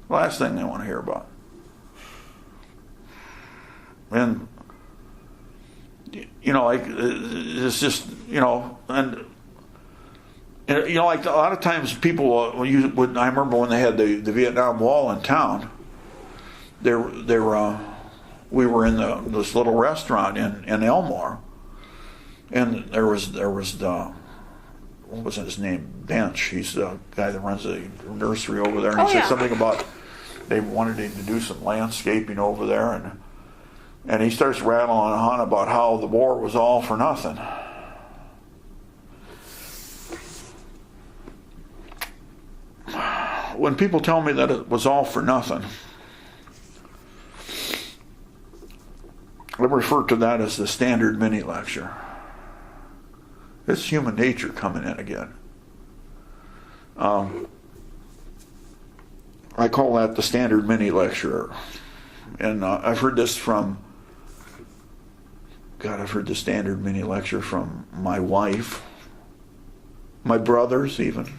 Last thing they want to hear about. And, like, it's just, and like a lot of times people, I remember when they had the Vietnam Wall in town, we were in this little restaurant in Elmore, and there was what was his name? Bench. He's the guy that runs the nursery over there. And he said something about they wanted him to do some landscaping over there, and he starts rattling on about how the war was all for nothing. When people tell me that it was all for nothing, I refer to that as the standard mini lecture. It's human nature coming in again. I call that the standard mini lecture. And I've heard this I've heard the standard mini lecture from my wife, my brothers even,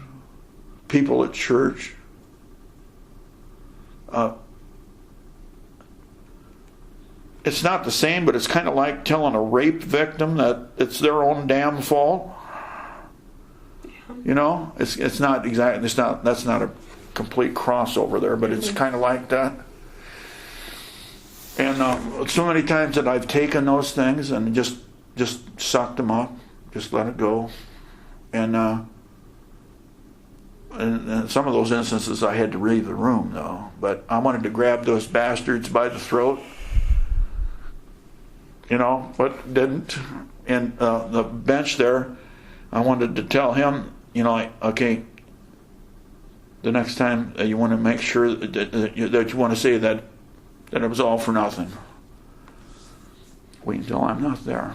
people at church. It's not the same, but it's kind of like telling a rape victim that it's their own damn fault. It's not exactly. That's not a complete crossover there, but it's kind of like that. And so many times that I've taken those things and just sucked them up, just let it go, and some of those instances I had to leave the room though. But I wanted to grab those bastards by the throat. But didn't. And the bench there, I wanted to tell him, okay, the next time you want to make sure that you want to say that it was all for nothing. Wait until I'm not there.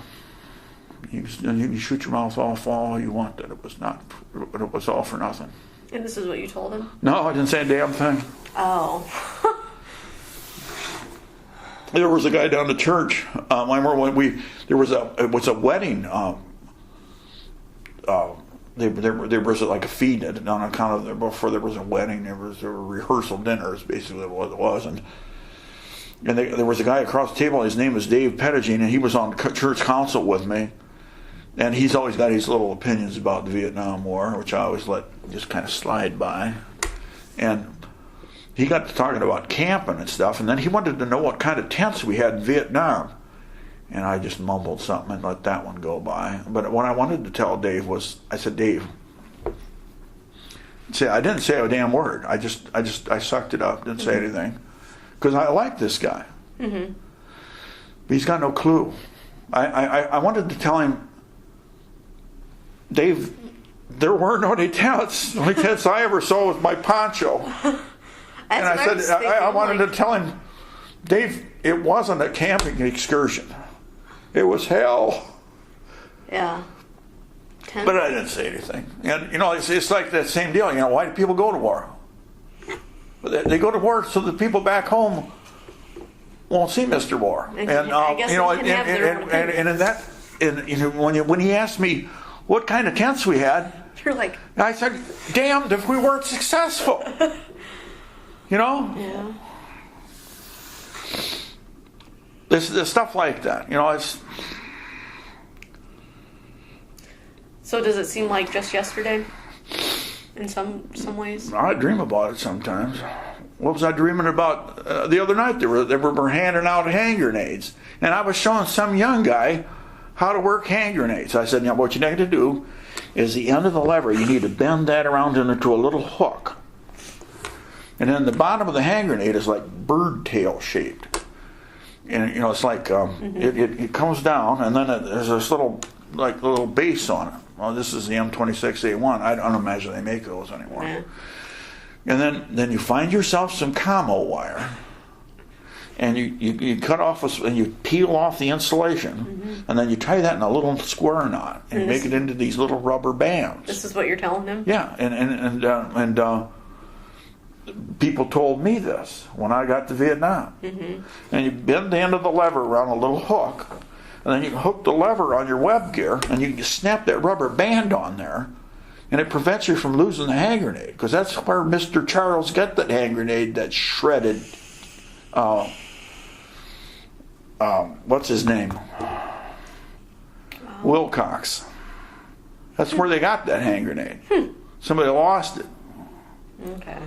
You can shoot your mouth off all you want that it was all for nothing. And this is what you told him? No, I didn't say a damn thing. Oh. There was a guy down to church. I remember when it was a wedding. There was like a feed on account of before there was a wedding. There was a rehearsal dinner is basically what it was, and there was a guy across the table. His name was Dave Pettigene, and he was on church council with me. And he's always got his little opinions about the Vietnam War, which I always let just kind of slide by. And he got to talking about camping and stuff, and then he wanted to know what kind of tents we had in Vietnam. And I just mumbled something and let that one go by. But what I wanted to tell Dave was, I said, Dave, I didn't say a damn word. I sucked it up, didn't say anything. Because I like this guy. Mm-hmm. But he's got no clue. I wanted to tell him, Dave, there weren't any tents. The only tents I ever saw was my poncho. And I said, I wanted to tell him, Dave, it wasn't a camping excursion. It was hell. Yeah. But I didn't say anything. And, it's like that same deal. Why do people go to war? They go to war so that people back home won't see Mr. War. And I guess when he asked me what kind of tents we had, you're like, I said, damned if we weren't successful. Yeah. There's stuff like that. It's. So does it seem like just yesterday? In some ways? I dream about it sometimes. What was I dreaming about the other night? They were handing out hand grenades. And I was showing some young guy how to work hand grenades. I said, what you need to do is the end of the lever, you need to bend that around into a little hook. And then the bottom of the hand grenade is like bird tail shaped. And, it's like, it comes down, and then there's this little base on it. Well, this is the M26A1. I don't imagine they make those anymore. Yeah. And then you find yourself some camo wire, and you cut off and you peel off the insulation, and then you tie that in a little square knot and make it into these little rubber bands. This is what you're telling him? Yeah, and people told me this when I got to Vietnam. Mm-hmm. And you bend the end of the lever around a little hook, and then you hook the lever on your web gear, and you snap that rubber band on there, And it prevents you from losing the hand grenade, because that's where Mr. Charles got that hand grenade that shredded. What's his name? Wilcox. That's where they got that hand grenade. Somebody lost it. Okay.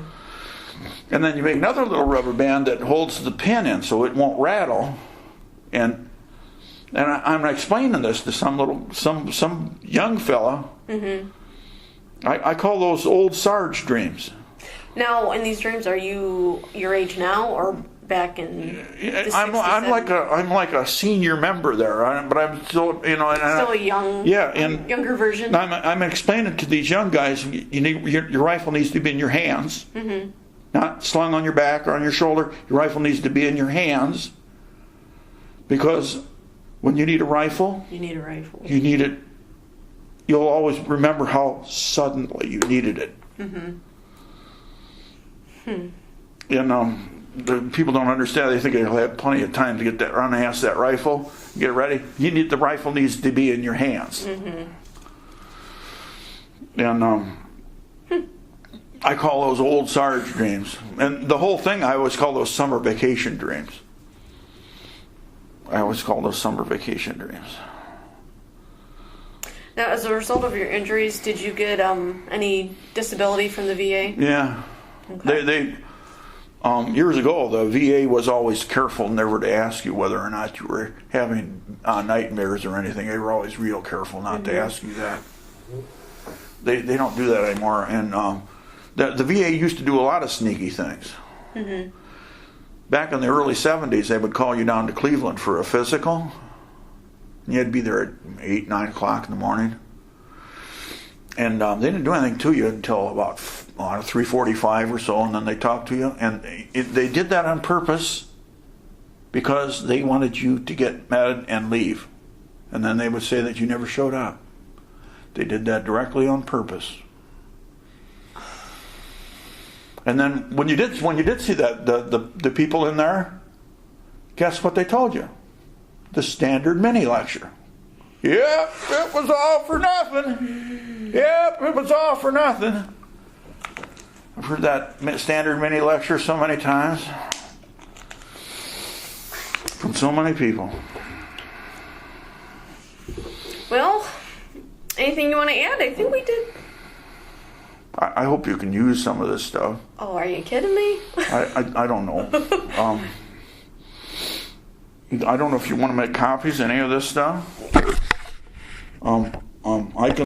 And then you make another little rubber band that holds the pin in so it won't rattle. And I'm explaining this to some young fella. Mm-hmm. I call those old Sarge dreams. Now, in these dreams, are you your age now or back in the 60s, I'm like a senior member there, but I'm still, still a young, younger version. I'm explaining to these young guys, you need your rifle needs to be in your hands, mm-hmm. not slung on your back or on your shoulder. Your rifle needs to be in your hands, because when you need a rifle, you need it. You'll always remember how suddenly you needed it. Mm-hmm. And the people don't understand. They think they'll have plenty of time to get that unass that rifle, get ready. The rifle needs to be in your hands. Mm-hmm. And I call those old Sarge dreams. And the whole thing, I always call those summer vacation dreams. Now, as a result of your injuries, did you get any disability from the VA? Yeah. Okay. They years ago, the VA was always careful never to ask you whether or not you were having nightmares or anything. They were always real careful not to ask you that. They don't do that anymore. And the VA used to do a lot of sneaky things. Mm-hmm. Back in the early 70s, they would call you down to Cleveland for a physical. You had to be there at 8, 9 o'clock in the morning. And they didn't do anything to you until about 3:45 or so, and then they talked to you. And they did that on purpose because they wanted you to get mad and leave. And then they would say that you never showed up. They did that directly on purpose. And then when you did see that the people in there, guess what they told you? The standard mini lecture. Yep, it was all for nothing. Yep, it was all for nothing. I've heard that standard mini lecture so many times from so many people. Well, anything you want to add? I think we did. I hope you can use some of this stuff. Oh, are you kidding me? I don't know. I don't know if you want to make copies of any of this stuff. I can.